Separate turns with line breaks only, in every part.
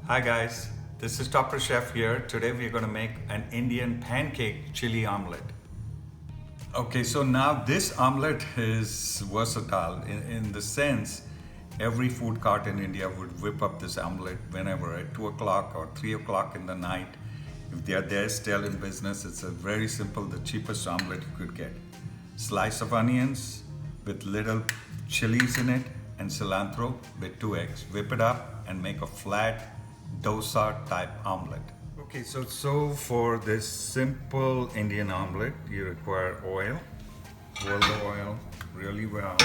Hi guys, this is Topper Chef here. Today we're going to make an Indian pancake chili omelette. Okay, so now this omelette is versatile in the sense every food cart in India would whip up this omelette whenever at 2 o'clock or 3 o'clock in the night. If they are there still in business, it's a very simple, the cheapest omelette you could get. Slice of onions with little chilies in it and cilantro with 2 eggs. Whip it up and make a flat dosa type omelette. Okay, so for this simple Indian omelette, you require oil. Boil the oil really well.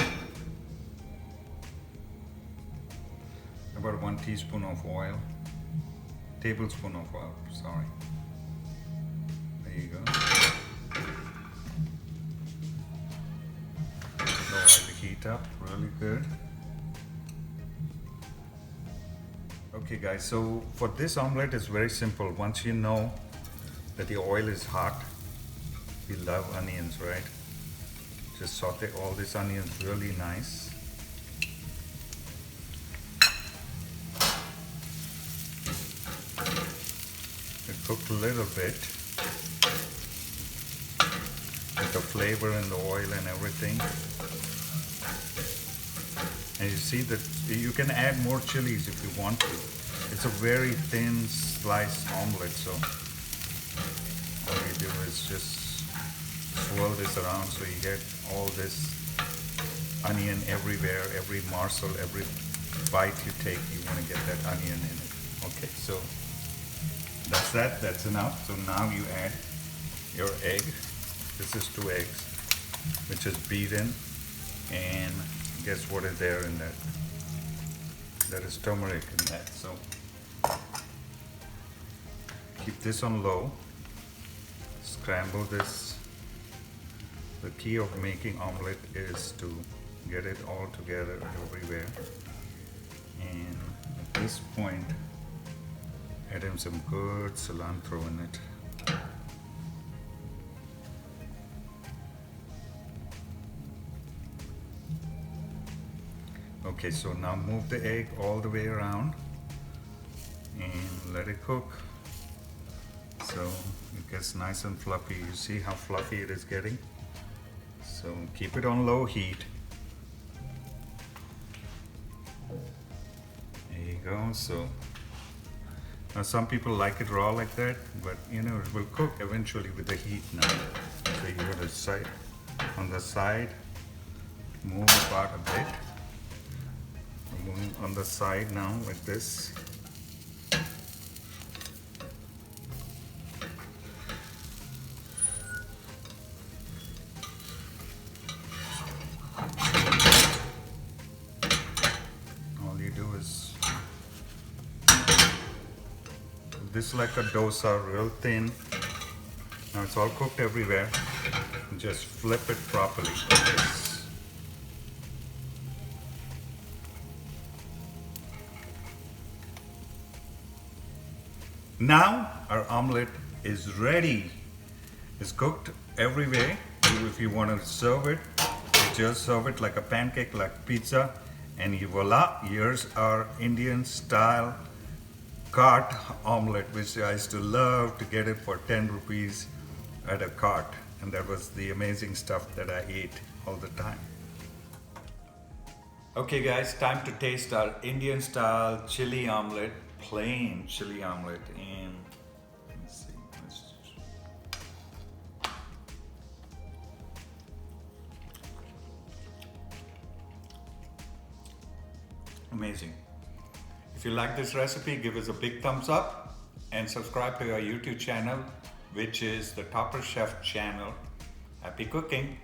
About 1 teaspoon of oil. Tablespoon of oil, sorry. There you go. The oil heat up really good. Okay guys, so for this omelette it's very simple. Once you know that the oil is hot, we love onions, right? Just saute all these onions really nice. It cooked a little bit with the flavor and the oil and everything. And you see that you can add more chilies if you want to. It's a very thin sliced omelette, so all you do is just swirl this around so you get all this onion everywhere, every morsel, every bite you take, you want to get that onion in it. Okay, so that's enough. So now you add your egg. This is 2 eggs, which is beaten, and guess what is there in that? There is turmeric in that. So keep this on low. Scramble this. The key of making omelette is to get it all together everywhere. And at this point, add in some good cilantro in it. Okay, so now move the egg all the way around and let it cook. So it gets nice and fluffy. You see how fluffy it is getting? So keep it on low heat. There you go. So now some people like it raw like that, but you know, it will cook eventually with the heat now. So you got to side on the side, move apart a bit. Moving on the side now like this. All you do is this like a dosa, real thin. Now it's all cooked everywhere. Just flip it properly like this. Now our omelette is ready. It's cooked every way. If you want to serve it, you just serve it like a pancake, like pizza, and voila, here's our Indian style cart omelette, which I used to love to get it for 10 rupees at a cart. And that was the amazing stuff that I ate all the time. Okay guys, time to taste our Indian style chili omelette. Plain chili omelette, and let's see. Amazing. If you like this recipe, give us a big thumbs up and subscribe to our YouTube channel, which is the Topper Chef channel. Happy cooking!